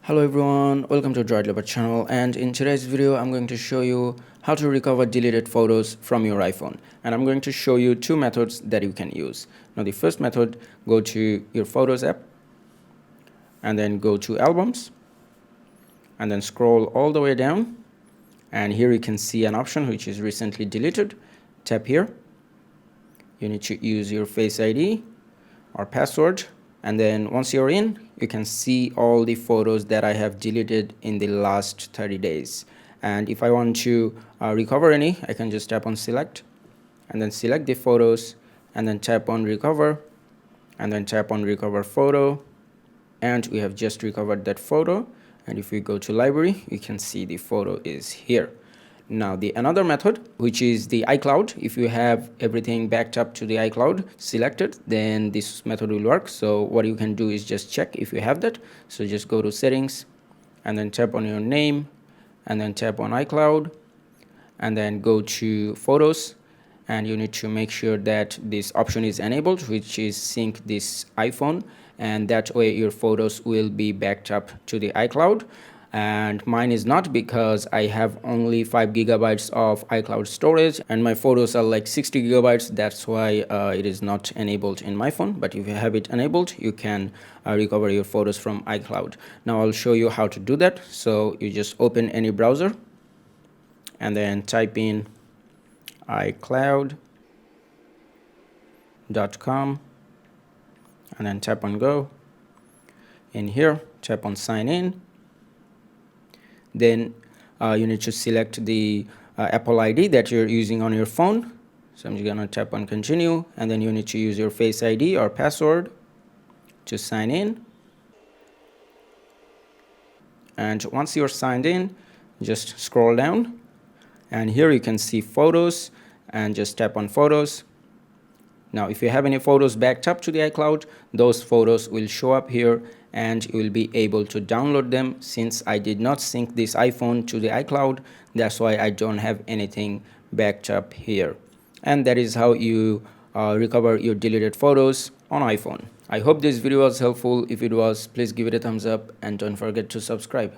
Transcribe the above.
Hello everyone, welcome to Droid Lover channel, and in today's video I'm going to show you how to recover deleted photos from your iPhone, and I'm going to show you two methods that you can use. Now the first method, go to your Photos app and then go to Albums and then scroll all the way down, and here you can see an option which is recently deleted. Tap here. You need to use your Face ID or password, and then once you're in, you can see all the photos that I have deleted in the last 30 days. And if I want to recover any, I can just tap on select and then select the photos and then tap on recover and then tap on recover photo, and we have just recovered that photo. And if we go to library, you can see the photo is here. Now the another method, which is the iCloud. If you have everything backed up to the iCloud selected, then this method will work. So what you can do is just check if you have that. So just go to settings and then tap on your name and then tap on iCloud and then go to photos, and you need to make sure that this option is enabled, which is sync this iPhone, and that way your photos will be backed up to the iCloud. And mine is not, because I have only 5 gigabytes of iCloud storage and my photos are like 60 gigabytes. That's why it is not enabled in my phone. But if you have it enabled, you can recover your photos from iCloud. Now I'll show you how to do that. So you just open any browser and then type in iCloud.com and then tap on go. In here, tap on sign in. Then you need to select the Apple ID that you're using on your phone. So I'm just gonna tap on continue, and then you need to use your Face ID or password to sign in. And once you're signed in, just scroll down, and here you can see photos, and just tap on photos. Now if you have any photos backed up to the iCloud, those photos will show up here and you will be able to download them. Since I did not sync this iPhone to the iCloud, that's why I don't have anything backed up here. And that is how you recover your deleted photos on iPhone. I hope this video was helpful. If it was, please give it a thumbs up and don't forget to subscribe.